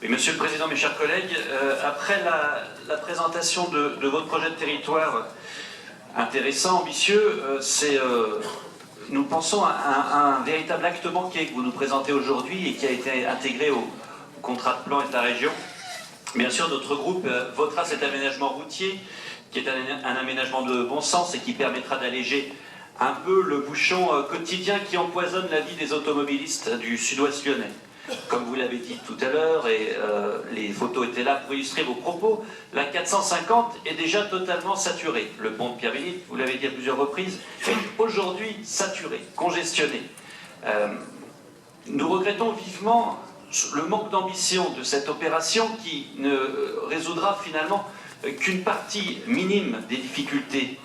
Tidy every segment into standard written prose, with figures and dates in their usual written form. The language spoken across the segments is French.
Et Monsieur le Président, mes chers collègues, après la présentation de votre projet de territoire intéressant, ambitieux, nous pensons à un véritable acte manqué que vous nous présentez aujourd'hui et qui a été intégré au contrat de plan État région. Bien sûr, notre groupe votera cet aménagement routier, qui est un aménagement de bon sens et qui permettra d'alléger un peu le bouchon quotidien qui empoisonne la vie des automobilistes du sud-ouest lyonnais. Comme vous l'avez dit tout à l'heure, et les photos étaient là pour illustrer vos propos, la 450 est déjà totalement saturée. Le pont de Pierre-Bénite, vous l'avez dit à plusieurs reprises, est aujourd'hui saturé, congestionné. Nous regrettons vivement le manque d'ambition de cette opération qui ne résoudra finalement qu'une partie minime des difficultés.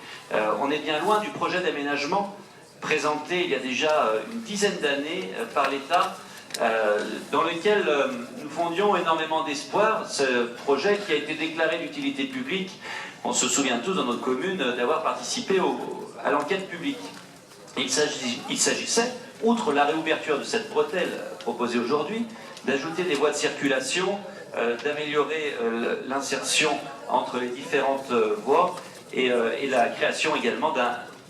On est bien loin du projet d'aménagement présenté il y a déjà une dizaine d'années par l'État, dans lequel nous fondions énormément d'espoir. Ce projet qui a été déclaré d'utilité publique, on se souvient tous dans notre commune d'avoir participé à l'enquête publique. Il s'agissait, outre la réouverture de cette bretelle proposée aujourd'hui, d'ajouter des voies de circulation, d'améliorer l'insertion entre les différentes voies et la création également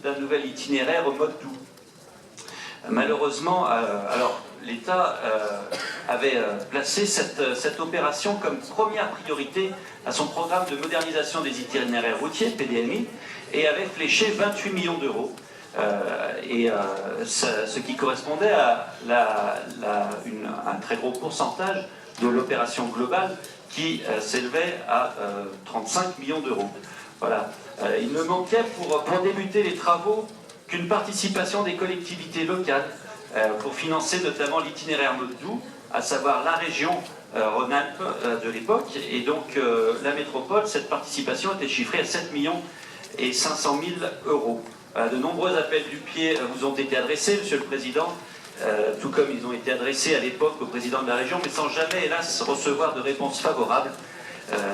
d'un nouvel itinéraire au mode doux. Malheureusement, l'État avait placé cette opération comme première priorité à son programme de modernisation des itinéraires routiers, PDMI, et avait fléché 28 millions d'euros, ce qui correspondait à un très gros pourcentage de l'opération globale qui s'élevait à 35 millions d'euros. Voilà. Il ne manquait pour débuter les travaux qu'une participation des collectivités locales pour financer notamment l'itinéraire mode doux, à savoir la région Rhône-Alpes de l'époque, et donc la métropole. Cette participation était chiffrée à 7 500 000 euros. De nombreux appels du pied vous ont été adressés, Monsieur le Président, tout comme ils ont été adressés à l'époque au président de la région, mais sans jamais, hélas, recevoir de réponse favorable.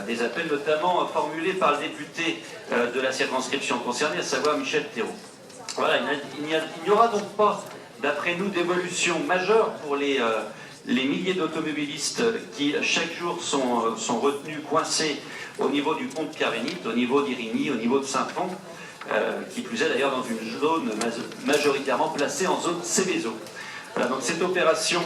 Des appels notamment formulés par le député de la circonscription concernée, à savoir Michel Thérault. Voilà, il n'y aura donc pas, d'après nous, d'évolution majeure pour les milliers d'automobilistes qui, chaque jour, sont retenus, coincés au niveau du pont de Pierre-Bénite, au niveau d'Irigny, au niveau de Saint-Fond, qui plus est d'ailleurs dans une zone majoritairement placée en zone Céveso. Voilà, donc cette opération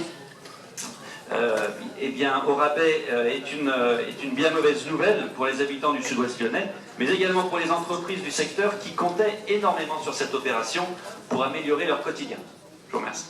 eh bien, au rabais est une bien mauvaise nouvelle pour les habitants du sud-ouest lyonnais, mais également pour les entreprises du secteur qui comptaient énormément sur cette opération pour améliorer leur quotidien. Je vous remercie.